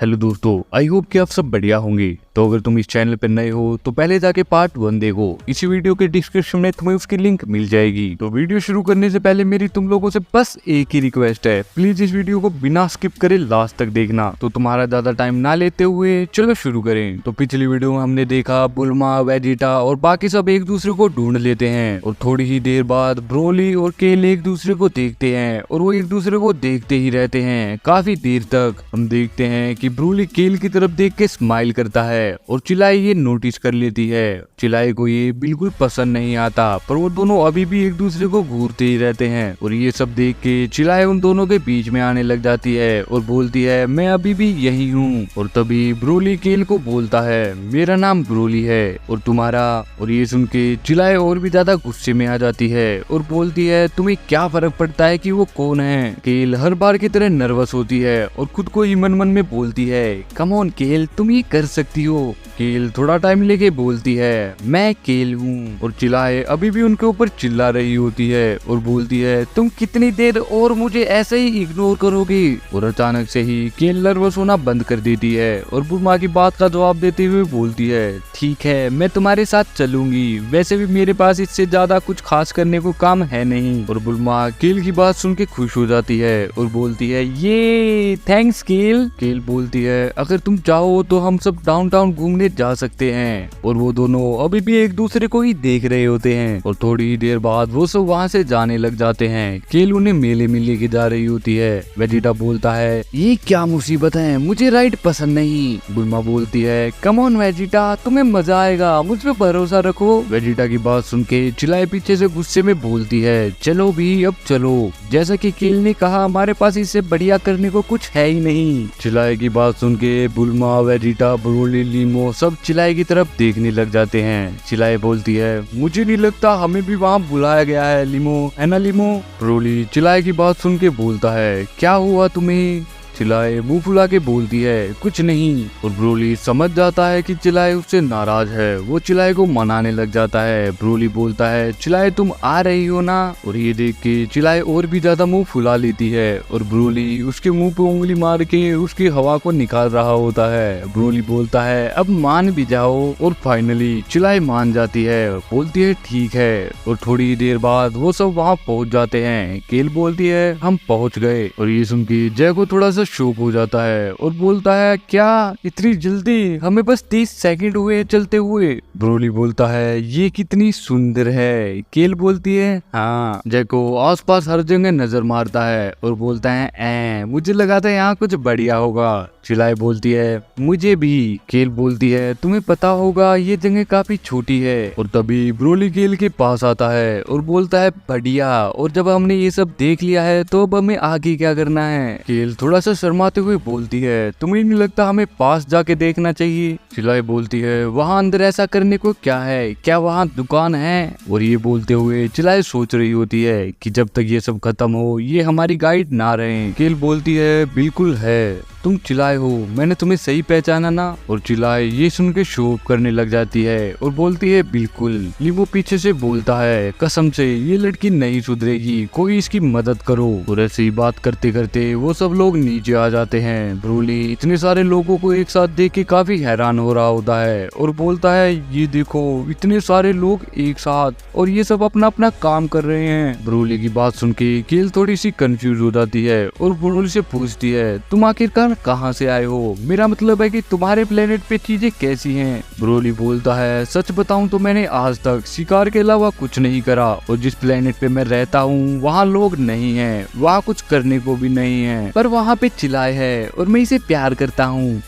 Hello दोस्तों, I hope कि आप सब बढ़िया होंगे। तो अगर तुम इस चैनल पर नए हो तो पहले जाके पार्ट 1 देखो। इसी वीडियो के डिस्क्रिप्शन में तुम्हें उसकी लिंक मिल जाएगी। तो वीडियो शुरू करने से पहले मेरी तुम लोगों से बस एक ही रिक्वेस्ट है, प्लीज इस वीडियो को बिना स्किप करे लास्ट तक देखना। तो तुम्हारा ज्यादा टाइम ना लेते हुए चलो शुरू करें। तो पिछली वीडियो में हमने देखा बुल्मा, वेजिटा और बाकी सब एक दूसरे को ढूंढ लेते हैं और थोड़ी ही देर बाद ब्रोली और केल एक दूसरे को देखते हैं और वो एक दूसरे को देखते ही रहते हैं काफी देर तक। हम देखते हैं कि ब्रोली केल की तरफ देख के स्माइल करता है और चिलाई ये नोटिस कर लेती है। चिलाई को ये बिल्कुल पसंद नहीं आता, पर वो दोनों अभी भी एक दूसरे को घूरते ही रहते हैं। और ये सब देख के चिलाई उन दोनों के बीच में आने लग जाती है और बोलती है मैं अभी भी यही हूँ। और तभी ब्रोली केल को बोलता है मेरा नाम ब्रोली है और तुम्हारा। और ये सुन के चिलाई और भी ज्यादा गुस्से में आ जाती है और बोलती है तुम्हें क्या फर्क पड़ता है कि वो कौन है। केल हर बार की तरह नर्वस होती है और खुद को ही मन मन में बोलती है कम ऑन केल, तुम ये कर सकती हो। केल थोड़ा टाइम लेके बोलती है मैं केल हूँ। और चिल्लाए अभी भी उनके ऊपर चिल्ला रही होती है और बोलती है तुम कितनी देर और मुझे ऐसे ही इग्नोर करोगे। और अचानक से ही केल नर्वस होना बंद कर देती है और बुल्मा की बात का जवाब देते हुए बोलती है ठीक है मैं तुम्हारे साथ चलूंगी, वैसे भी मेरे पास इससे ज्यादा कुछ खास करने को काम है नहीं। और बुल्मा केल की बात सुन के खुश हो जाती है और बोलती है ये थैंक्स केल। केल बोलती है अगर तुम चाहो तो हम सब डाउनटाउन घूमने जा सकते हैं। और वो दोनों अभी भी एक दूसरे को ही देख रहे होते हैं और थोड़ी ही देर बाद वो सब वहाँ से जाने लग जाते हैं। केल उन्हें मेले में लेके जा रही होती है। वेजिटा बोलता है ये क्या मुसीबत है, मुझे राइड पसंद नहीं। बुल्मा बोलती है कम ऑन वेजिटा, तुम्हें मजा आएगा, मुझ पे भरोसा रखो। वेजिटा की बात सुन के चिल्लाए पीछे से गुस्से में बोलती है चलो भी अब चलो, जैसा कि केल ने कहा हमारे पास इससे बढ़िया करने को कुछ है ही नहीं। चिल्लाए की बात सुन के बुल्मा, वेजिटा, ब्रोली, लीमो सब चिल्लाए की तरफ देखने लग जाते हैं। चिल्लाए बोलती है मुझे नहीं लगता हमें भी वहाँ बुलाया गया है लीमो, है ना लीमो। ब्रोली चिल्लाए की बात सुन के बोलता है क्या हुआ तुम्हें। चिल्लाए मुंह फुला के बोलती है कुछ नहीं। और ब्रोली समझ जाता है कि चिल्लाए उससे नाराज है, वो चिल्लाए को मनाने लग जाता है। ब्रोली बोलता है चिल्लाए तुम आ रही हो ना। और ये देख के चिल्लाए और भी ज्यादा मुंह फुला लेती है और ब्रोली उसके मुंह पे उंगली मार के उसकी हवा को निकाल रहा होता है। ब्रोली बोलता है अब मान भी जाओ। और फाइनली चिल्लाए मान जाती है, बोलती है ठीक है। और थोड़ी देर बाद वो सब वहाँ पहुँच जाते हैं। केल बोलती है हम पहुँच गए। और ये सुन के जय को थोड़ा सा शौक हो जाता है और बोलता है क्या इतनी जल्दी, हमें बस 30 सेकंड हुए चलते हुए। ब्रोली बोलता है ये कितनी सुंदर है। केल बोलती है हाँ। जय को आसपास हर जगह नजर मारता है और बोलता है मुझे लगा था यहाँ कुछ बढ़िया होगा। चिल्लाए बोलती है मुझे भी। केल बोलती है तुम्हें पता होगा ये जगह काफी छोटी है। और तभी ब्रोली केल के पास आता है और बोलता है बढ़िया, और जब हमने ये सब देख लिया है तो अब हमें आगे क्या करना है। केल थोड़ा सा शर्माते हुए बोलती है तुम्हें नहीं लगता हमें पास जाके देखना चाहिए। चिल्लाए बोलती है वहाँ अंदर ऐसा करने को क्या है, क्या वहाँ दुकान है। और ये बोलते हुए चिल्लाए सोच रही होती है कि जब तक ये सब खत्म हो ये हमारी गाइड ना रहे। केल बोलती है बिल्कुल है, तुम चिल्लाए हो, मैंने तुम्हें सही पहचाना ना। और चिल्लाए ये सुन के शोक करने लग जाती है और बोलती है बिल्कुल। लीमो पीछे से बोलता है कसम से ये लड़की नहीं सुधरेगी, कोई इसकी मदद करो। और ऐसी बात करते करते वो सब लोग नीचे आ जाते हैं। ब्रोली इतने सारे लोगों को एक साथ देख के काफी हैरान हो रहा होता है और बोलता है ये देखो इतने सारे लोग एक साथ और ये सब अपना अपना काम कर रहे हैं। ब्रोली की बात सुन के केल थोड़ी सी कंफ्यूज हो जाती है और ब्रोली से पूछती है तुम आखिरकार कहाँ से आए हो, मेरा मतलब है कि तुम्हारे प्लेनेट पे चीजें कैसी हैं। ब्रोली बोलता है सच बताऊं तो मैंने आज तक शिकार के अलावा कुछ नहीं करा और जिस प्लेनेट पे मैं रहता हूँ वहाँ लोग नहीं हैं, वहाँ कुछ करने को भी नहीं है, पर वहाँ पे चिल्लाए है और मैं इसे प्यार करता हूँ।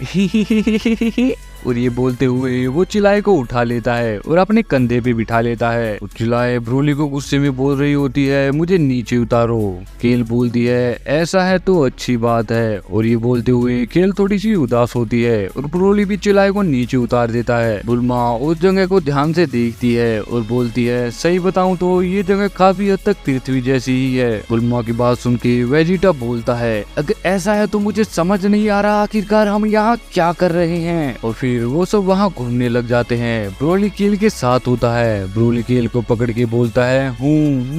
और ये बोलते हुए वो चिल्लाए को उठा लेता है और अपने कंधे पे बिठा लेता है। चिल्लाए ब्रोली को गुस्से में बोल रही होती है मुझे नीचे उतारो। केल बोलती है ऐसा है तो अच्छी बात है। और ये बोलते हुए केल थोड़ी सी उदास होती है और ब्रोली भी चिल्लाए को नीचे उतार देता है। बुल्मा उस जगह को ध्यान से देखती है और बोलती है सही बताऊं तो ये जगह काफी हद तक पृथ्वी जैसी ही है। बुल्मा की बात सुन के वेजिटा बोलता है अगर ऐसा है तो मुझे समझ नहीं आ रहा आखिरकार हम यहाँ क्या कर रहे हैं। और फिर फिर वो सब वहाँ घूमने लग जाते हैं। ब्रोली केल के साथ होता है। ब्रोली केल को पकड़ के बोलता है,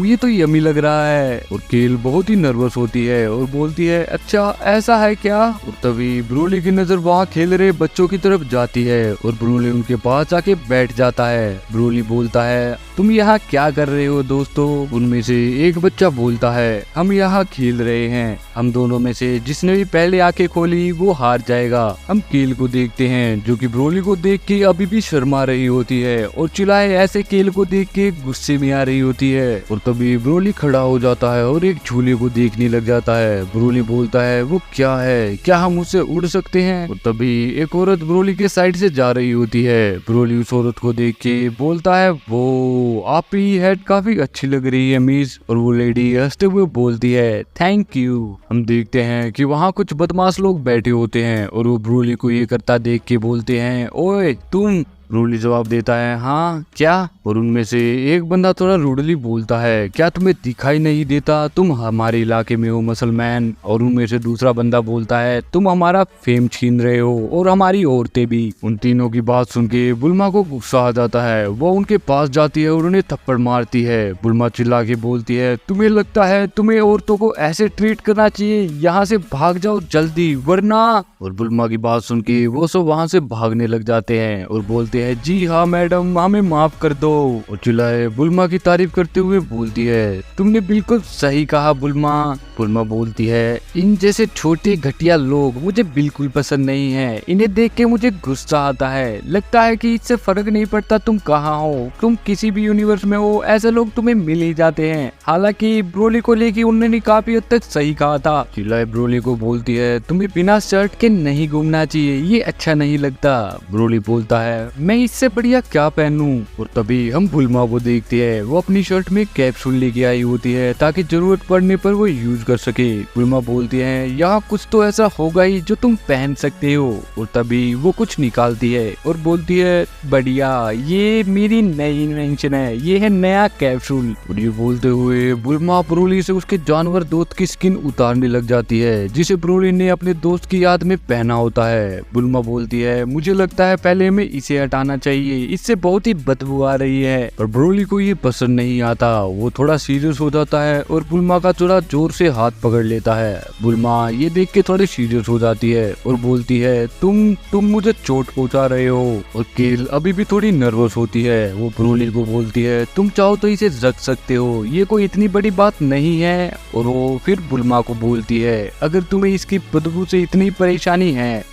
ये तो यमी लग रहा है। और केल बहुत ही नर्वस होती है और बोलती है, अच्छा ऐसा है क्या। और तभी ब्रोली की नजर वहाँ खेल रहे बच्चों की तरफ जाती है और ब्रोली उनके पास आके बैठ जाता है। ब्रोली बोलता है, तुम यहाँ क्या कर रहे हो दोस्तों। उनमें से एक बच्चा बोलता है, हम यहाँ खेल रहे हैं। हम दोनों में से जिसने भी पहले आंखें खोली वो हार जाएगा। हम केल को देखते हैं जो कि ब्रोली को देख के अभी भी शर्मा रही होती है और चिल्लाए ऐसे केल को देख के गुस्से में आ रही होती है। और तभी ब्रोली खड़ा हो जाता है और एक झूले को देखने लग जाता है। ब्रोली बोलता है, वो क्या है, क्या हम उससे उड़ सकते हैं। और तभी एक औरत ब्रोली के साइड से जा रही होती है। ब्रोली उस औरत को देख के बोलता है, वो आपकी हेड काफी अच्छी लग रही है मिस। और वो लेडी हंसते हुए बोलती है, थैंक यू। हम देखते हैं कि वहाँ कुछ बदमाश लोग बैठे होते हैं और वो ब्रोली को ये करता देख के बोलते हैं, ओए तुम। ब्रोली जवाब देता है, हाँ क्या। और उनमें से एक बंदा थोड़ा रूडली बोलता है, क्या तुम्हें दिखाई नहीं देता, तुम हमारे इलाके में हो मुसलमान। और उनमें से दूसरा बंदा बोलता है, तुम हमारा फेम छीन रहे हो और हमारी औरतें भी। उन तीनों की बात सुन के बुल्मा को गुस्सा आ जाता है। वो उनके पास जाती है और उन्हें थप्पड़ मारती है। बुल्मा चिल्ला के बोलती है, तुम्हें लगता है तुम्हें औरतों को ऐसे ट्रीट करना चाहिए, यहाँ से भाग जाओ जल्दी वरना। और बुल्मा की बात सुन के वो सब वहाँ से भागने लग जाते हैं और बोलते हैं, जी हाँ मैडम, हमें माफ कर दो। और चिल्लाए बुल्मा की तारीफ करते हुए बोलती है, तुमने बिल्कुल सही कहा बुल्मा। बुल्मा बोलती है, इन जैसे छोटे घटिया लोग मुझे बिल्कुल पसंद नहीं है। इन्हें देख के मुझे गुस्सा आता है। लगता है कि इससे फर्क नहीं पड़ता तुम कहाँ हो, तुम किसी भी यूनिवर्स में हो, ऐसे लोग तुम्हें मिल ही जाते हैं। हालांकि ब्रोली को लेके उन्होंने काफी हद तक सही कहा था। चिल्लाए ब्रोली को बोलती है, तुम्हें बिना शर्ट के नहीं घूमना चाहिए, ये अच्छा नहीं लगता। ब्रोली बोलता है, मैं इससे बढ़िया क्या पहनूं। और तभी हम बुल्मा को देखते हैं। वो अपनी शर्ट में कैप्सूल लेके आई होती है ताकि जरूरत पड़ने पर वो यूज कर सके। बुल्मा बोलती है, यहाँ कुछ तो ऐसा होगा ही जो तुम पहन सकते हो। और तभी वो कुछ निकालती है और बोलती है, बढ़िया, ये मेरी नई इन्वेंशन है, ये है नया कैप्सूल। और ये बोलते हुए बुल्मा ब्रोली से उसके जानवर दोस्त की स्किन उतारने लग जाती है जिसे ब्रोली ने अपने दोस्त की याद में पहना होता है। बुल्मा बोलती है, मुझे लगता है पहले हमें इसे हटाना चाहिए, इससे बहुत ही बदबू आ रही है। और ब्रोली को ये पसंद नहीं आता। वो थोड़ा सीरियस हो जाता है और बुल्मा का थोड़ा जोर से हाथ पकड़ लेता है। बुल्मा ये देख के थोड़ी सीरियस हो जाती है और बोलती है, तुम मुझे चोट पहुंचा रहे हो। और केल अभी भी थोड़ी नर्वस होती है। वो ब्रोली को बोलती है, तुम चाहो तो इसे रख सकते हो, ये कोई इतनी बड़ी बात नहीं है। और वो फिर बुल्मा को बोलती है, अगर तुम्हें इसकी बदबू से इतनी परेशानी है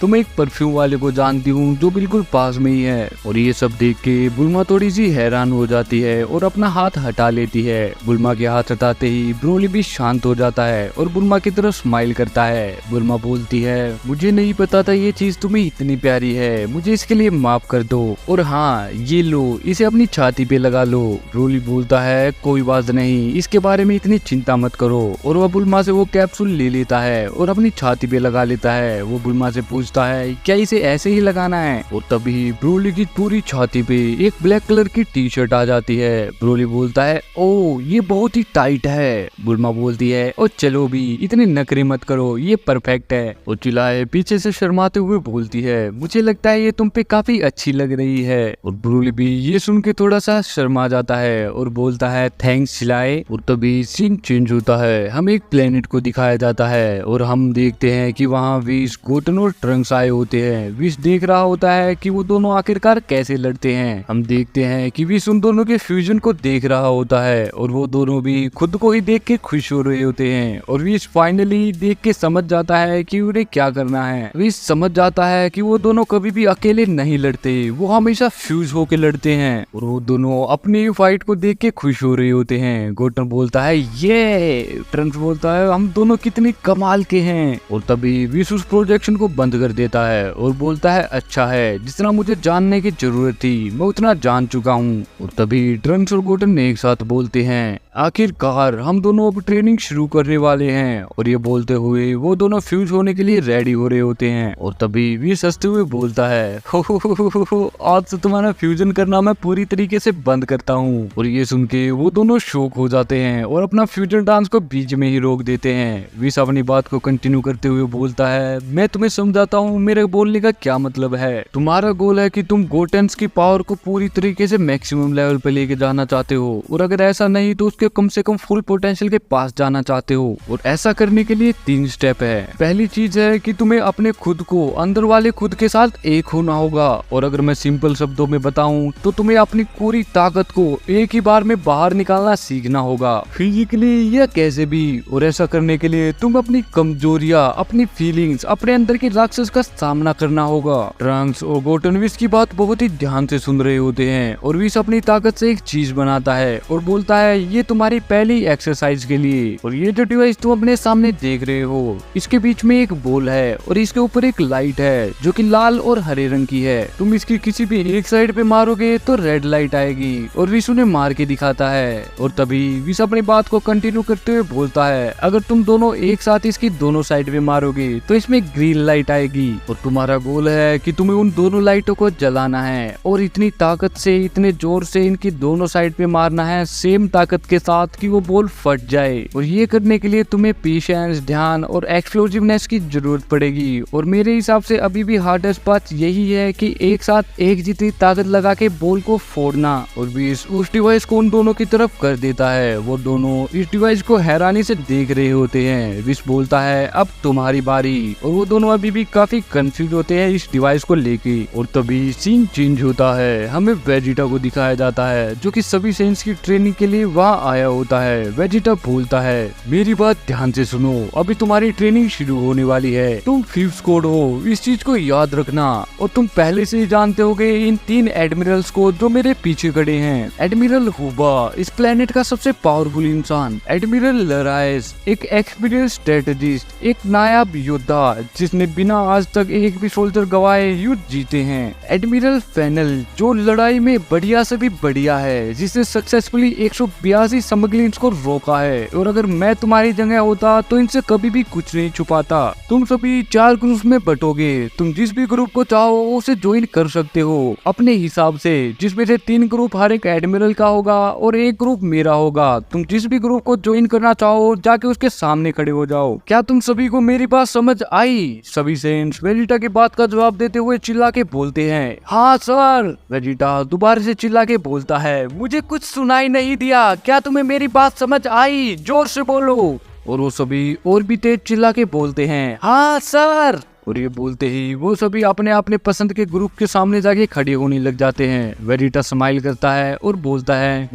तो मैं एक परफ्यूम वाले को जानती हूँ जो बिल्कुल पास में ही है। और ये सब देख के बुल्मा थोड़ी सी हैरान हो जाती है और अपना हाथ हटा लेती है। बुल्मा के हाथ हटाते ही ब्रोली भी शांत हो जाता है और बुल्मा की तरफ स्माइल करता है। बुल्मा बोलती है, मुझे नहीं पता था ये चीज तुम्हें इतनी प्यारी है, मुझे इसके लिए माफ कर दो। और हाँ, ये लो, इसे अपनी छाती पे लगा लो। ब्रोली बोलता है, कोई बात नहीं, इसके बारे में इतनी चिंता मत करो। और वह बुल्मा से वो कैप्सूल ले लेता है और अपनी छाती पे लगा लेता है। वो बुल्मा से पूछता है, क्या इसे ऐसे ही लगाना है। और तभी ब्रोली की पूरी छाती पे एक ब्लैक कलर की टी शर्ट आ जाती है। ब्रोली बोलता है, ओ ये बहुत ही टाइट है। बुल्मा बोलती है, ओ चलो भी, इतने नखरे मत करो, ये परफेक्ट है। और चिल्लाए पीछे से शर्माते हुए बोलती है, मुझे लगता है ये तुम पे काफी अच्छी लग रही है। और ब्रोली भी ये सुन के थोड़ा सा शर्मा जाता है और बोलता है, थैंक्स चिल्लाए। और तभी सीन चेंज होता है। हम एक प्लेनेट को दिखाया जाता है और हम देखते हैं कि वहाँ विश, गोटन और ट्रंक्स आए होते हैं। विश देख रहा होता है कि वो दोनों आखिरकार कैसे लड़ते हैं। हम देखते हैं कि विश उन दोनों के फ्यूजन को देख रहा होता है और वो दोनों भी खुद को ही देख के खुश हो रहे होते हैं। और विश फाइनली देख के समझ जाता है कि उन्हें क्या करना है। विश समझ जाता है कि वो दोनों कभी भी अकेले नहीं लड़ते, वो हमेशा फ्यूज होके लड़ते हैं। और वो दोनों अपनी फाइट को देख के खुश हो रहे होते हैं। गोटन बोलता है, ये। ट्रंक्स बोलता है, हम दोनों कितने कमाल के हैं। और तभी विश उस प्रोजेक्शन को बंद कर देता है और बोलता है, अच्छा है, जितना मुझे जानने की जरूरत थी मैं उतना जान चुका हूँ। और तभी ट्रंक्स और गोटन एक साथ बोलते हैं, आखिरकार हम दोनों अब ट्रेनिंग शुरू करने वाले हैं। और ये बोलते हुए वो दोनों फ्यूज होने के लिए रेडी हो रहे होते हैं। और तभी वीस हंसते हुए बोलता है, हो, आज से तुम्हारा फ्यूजन करना मैं पूरी तरीके से बंद करता हूँ। और ये सुन के वो दोनों शॉक हो जाते हैं और अपना फ्यूजन डांस को बीच में ही रोक देते हैं। विस अपनी बात को कंटिन्यू करते हुए बोलता है, मैं तुम्हें समझाता हूँ मेरे बोलने का क्या मतलब है। तुम्हारा गोल है कि तुम गोटेंस की पावर को पूरी तरीके से मैक्सिमम लेवल पे लेके जाना चाहते हो, और अगर ऐसा नहीं तो उसके कम से कम फुल पोटेंशियल के पास जाना चाहते हो। और ऐसा करने के लिए 3 स्टेप है। पहली चीज है कि तुम्हें अपने खुद को अंदर वाले खुद के साथ एक होना होगा। और अगर मैं सिंपल शब्दों में बताऊं तो तुम्हें अपनी पूरी ताकत को एक ही बार में बाहर निकालना सीखना होगा, फिजिकली या कैसे भी। और ऐसा करने के लिए तुम अपनी कमजोरियां, अपनी फीलिंग्स, अपने अंदर के राक्षस का सामना करना होगा। ट्रंक्स और गोटन विस की बात बहुत ही ध्यान से सुन रहे होते हैं। और विस अपनी ताकत से एक चीज बनाता है और बोलता है, ये तुम्हारी पहली एक्सरसाइज के लिए। और ये जो डिवाइस तुम अपने सामने देख रहे हो, इसके बीच में एक बॉल है और इसके ऊपर एक लाइट है जो कि लाल और हरे रंग की है। तुम इसकी किसी भी एक साइड पे मारोगे तो रेड लाइट आएगी। और विस उन्हें मार के दिखाता है। और तभी विस अपनी बात को कंटिन्यू करते हुए बोलता है, अगर तुम दोनों एक साथ इसकी दोनों साइड पे मारोगे तो इसमें ग्रीन लाइट आएगी। और तुम्हारा गोल है कि तुम्हें उन दोनों लाइटों को जलाना है और इतनी ताकत से, इतने जोर से इनकी दोनों साइड पे मारना है, सेम ताकत के साथ कि वो बॉल फट जाए। और ये करने के लिए तुम्हें पेशेंस, ध्यान और एक्सप्लोजिवनेस की जरूरत पड़ेगी। और मेरे हिसाब से अभी भी हार्डेस्ट बात यही है कि एक साथ एक जितनी ताकत लगा के बॉल को फोड़ना। और विस उस डिवाइस को उन दोनों की तरफ कर देता है। वो दोनों इस डिवाइस को हैरानी से देख रहे होते हैं। विस बोलता है, अब तुम्हारी बारी। और वो दोनों अभी भी काफी कंफ्यूज होते हैं इस डिवाइस को लेके। और तभी सीन चेंज होता है। हमें वेजिटा को दिखाया जाता है जो कि सभी सेंस की ट्रेनिंग के लिए वहाँ आया होता है। वेजिटा बोलता है, मेरी बात ध्यान से सुनो, अभी तुम्हारी ट्रेनिंग शुरू होने वाली है। तुम 5th स्क्वाड हो, इस चीज को याद रखना। और तुम पहले से ही जानते होगे इन 3 एडमिरल्स को जो मेरे पीछे खड़े हैं। एडमिरल हुबा, इस प्लेनेट का सबसे पावरफुल इंसान। एडमिरल लराइस, एक एक्सपीरियंस स्ट्रेटेजिस्ट, एक नायाब योद्धा जिसने बिना आज तक एक भी सोल्जर गवाए युद्ध जीते हैं। एडमिरल फेनल, जो लड़ाई में बढ़िया से भी बढ़िया है, जिसने सक्सेसफुली 182 स्मगलिंग्स को रोका है। और अगर मैं तुम्हारी जगह होता तो इनसे कभी भी कुछ नहीं छुपाता। तुम सभी 4 ग्रुप में बटोगे। तुम जिस भी ग्रुप को चाहो उसे ज्वाइन कर सकते हो अपने हिसाब से, जिसमें से 3 ग्रुप हर एक एडमिरल का होगा और 1 ग्रुप मेरा होगा। तुम जिस भी ग्रुप को ज्वाइन करना चाहो जाके उसके सामने खड़े हो जाओ। क्या तुम सभी को मेरी बात समझ आई? सभी सेंट्स वेजिटा की बात का जवाब देते हुए चिल्ला के बोलते हैं, हाँ सर। वेजिटा दोबारा से चिल्ला के बोलता है, मुझे कुछ सुनाई नहीं दिया, क्या तुम्हें मेरी बात समझ आई? जोर से बोलो। और वो सभी और भी तेज चिल्ला के बोलते हैं, हाँ सर। और ये बोलते ही वो सभी अपने अपने पसंद के ग्रुप के सामने जाके खड़े होने लग जाते हैं। वेजिटा स्माइल करता है और बोलता है,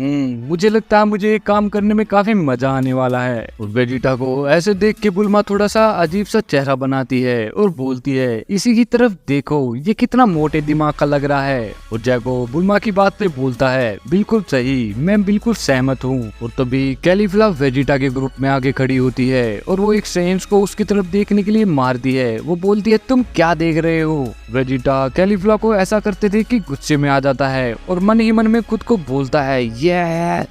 मुझे लगता है मुझे ये काम करने में काफी मजा आने वाला है। और वेजिटा को ऐसे देख के बुल्मा थोड़ा सा अजीब सा चेहरा बनाती है और बोलती है, इसी की तरफ देखो, ये कितना मोटे दिमाग का लग रहा है। और जैको बुल्मा की बात पे बोलता है, बिल्कुल सही, मैं बिल्कुल सहमत हूँ। और तभी कैलीफ्ला वेजिटा के ग्रुप में आगे खड़ी होती है और वो एक सेंस को उसकी तरफ देखने के लिए मारती है। वो बोलती है, तुम क्या देख रहे हो? वेजिटा कैलीफ्ला को ऐसा करते थे कि गुस्से में आ जाता है और मन ही मन में खुद को बोलता है, ये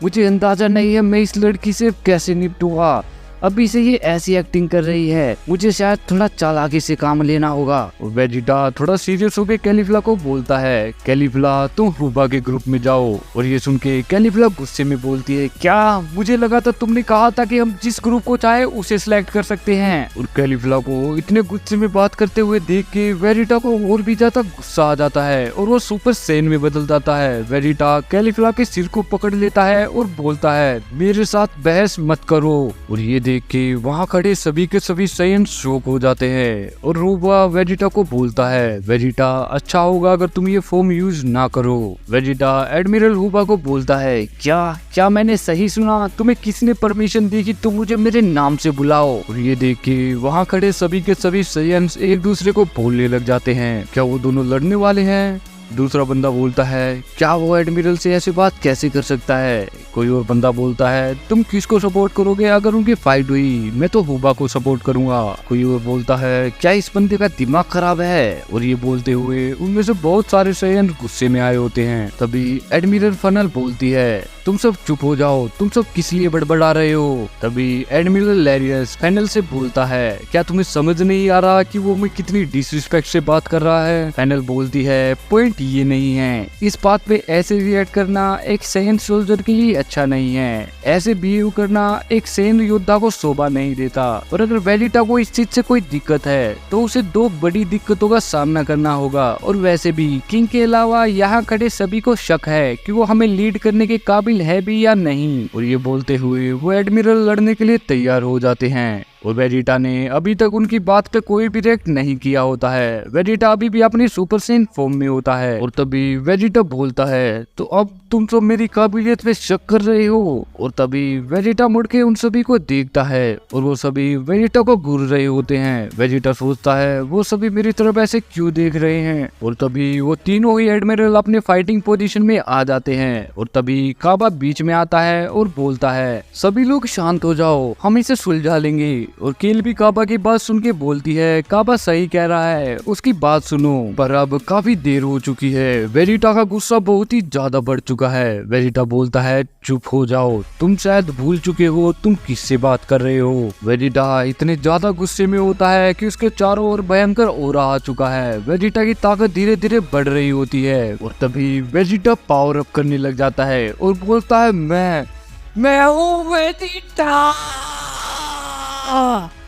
मुझे अंदाजा नहीं है मैं इस लड़की से कैसे निपटूंगा। अभी से ये ऐसी एक्टिंग कर रही है, मुझे शायद थोड़ा चालाकी से काम लेना होगा। और वेजिटा थोड़ा सीरियस होकर कैलीफ्ला को बोलता है, कैलीफ्ला तुम हुबा के ग्रुप में जाओ। और ये सुन के कैलीफ्ला गुस्से में बोलती है, क्या? मुझे लगा था तुमने कहा था कि हम जिस ग्रुप को चाहे उसे सिलेक्ट कर सकते हैं। और कैलीफ्ला को इतने गुस्से में बात करते हुए देख के वेजिटा को और भी ज्यादा गुस्सा आ जाता है और वो सुपर सैयन में बदल जाता है। वेजिटा कैलीफ्ला के सिर को पकड़ लेता है और बोलता है, मेरे साथ बहस मत करो। और ये देख के वहाँ खड़े सभी के सभी सैयन शॉक हो जाते हैं। और हुबा वेजिटा को बोलता है, वेजिटा अच्छा होगा अगर तुम ये फॉर्म यूज ना करो। वेजिटा एडमिरल हुबा को बोलता है, क्या मैंने सही सुना? तुम्हें किसने परमिशन दी कि तुम मुझे मेरे नाम से बुलाओ? और ये देख के वहाँ खड़े सभी के सभी सैयन्स एक दूसरे को बोलने लग जाते हैं, क्या वो दोनों लड़ने वाले हैं? दूसरा बंदा बोलता है, क्या वो एडमिरल से ऐसी बात कैसे कर सकता है? कोई और बंदा बोलता है, तुम किसको सपोर्ट करोगे अगर उनकी फाइट हुई? मैं तो हुबा को सपोर्ट करूंगा। कोई और बोलता है, क्या इस बंदे का दिमाग खराब है? और ये बोलते हुए उनमें से बहुत सारे सैयन गुस्से में आए होते हैं। तभी एडमिरल फनल बोलती है, तुम सब चुप हो जाओ, तुम सब किस लिए बड़बड़ा रहे हो। तभी एडमिरल लैरियस फेनल से बोलता है, क्या तुम्हें समझ नहीं आ रहा कि वो मैं कितनी डिसरिस्पेक्ट से बात कर रहा है। फेनल बोलती है, पॉइंट ये नहीं है, इस बात पे ऐसे रिएक्ट करना एक सेन सोल्जर के लिए अच्छा नहीं है, ऐसे बिहेव करना एक सेन योद्धा को शोभा नहीं देता। और अगर वेजिटा को इस चीज से कोई दिक्कत है तो उसे दो बड़ी दिक्कतों का सामना करना होगा। और वैसे भी किंग के अलावा यहाँ खड़े सभी को शक है कि वो हमें लीड करने के काबिल है भी या नहीं। और ये बोलते हुए वो एडमिरल लड़ने के लिए तैयार हो जाते हैं। और वेजिटा ने अभी तक उनकी बात पे कोई भी रिएक्ट नहीं किया होता है। वेजिटा अभी भी अपनी सुपर सेन फॉर्म में होता है। और तभी वेजिटा बोलता है, तो अब तुम सब मेरी काबिलियत पे शक कर रहे हो। और तभी वेजिटा मुड़ के उन सभी को देखता है और वो सभी वेजिटा को घूर रहे होते हैं। वेजिटा सोचता है, वो सभी मेरी तरफ ऐसे क्यों देख रहे हैं। और तभी वो तीनों ही एडमिरल अपने फाइटिंग पोजीशन में आ जाते हैं। और तभी काबा बीच में आता है और बोलता है, सभी लोग शांत हो जाओ, हम इसे सुलझा लेंगे। और केल भी काबा की बात सुन के बोलती है, काबा सही कह रहा है, उसकी बात सुनो। पर अब काफी देर हो चुकी है, वेजिटा का गुस्सा बहुत ही ज्यादा बढ़ चुका है। वेजिटा बोलता है, चुप हो जाओ, तुम शायद भूल चुके हो तुम किससे बात कर रहे हो। वेजिटा इतने ज्यादा गुस्से में होता है कि उसके चारों ओर भयंकर ओरा आ चुका है। वेजिटा की ताकत धीरे धीरे बढ़ रही होती है। और तभी वेजिटा पावर अप करने लग जाता है और बोलता है, मैं हूँ वेजिटा।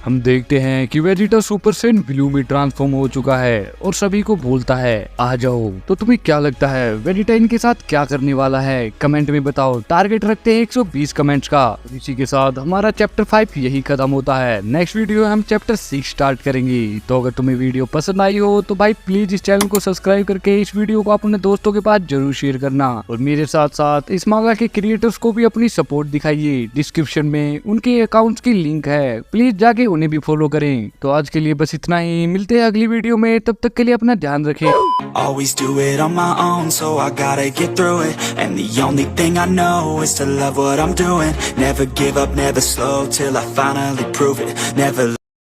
हम देखते हैं कि वेजिटा सुपर सेन ब्लू में ट्रांसफॉर्म हो चुका है और सभी को बोलता है, आ जाओ। तो तुम्हें क्या लगता है वेजिटा इनके साथ क्या करने वाला है, कमेंट में बताओ। टारगेट रखते हैं 120 कमेंट्स का। इसी के साथ हमारा चैप्टर 5 यही खत्म होता है। नेक्स्ट वीडियो हम चैप्टर 6 स्टार्ट करेंगे। तो अगर तुम्हें वीडियो पसंद आई हो तो भाई प्लीज इस चैनल को सब्सक्राइब करके इस वीडियो को अपने दोस्तों के पास जरूर शेयर करना। और मेरे साथ साथ इस मांगा के क्रिएटर्स को भी अपनी सपोर्ट दिखाइए। डिस्क्रिप्शन में उनके अकाउंट्स की लिंक है, प्लीज जाके उन्हें भी फॉलो करें। तो आज के लिए बस इतना ही, मिलते हैं अगली वीडियो में, तब तक के लिए अपना ध्यान रखें। Always do it on my own, so I gotta get through it. And the only thing I know is to love what I'm doing. Never give up, never slow, till I finally prove it. Never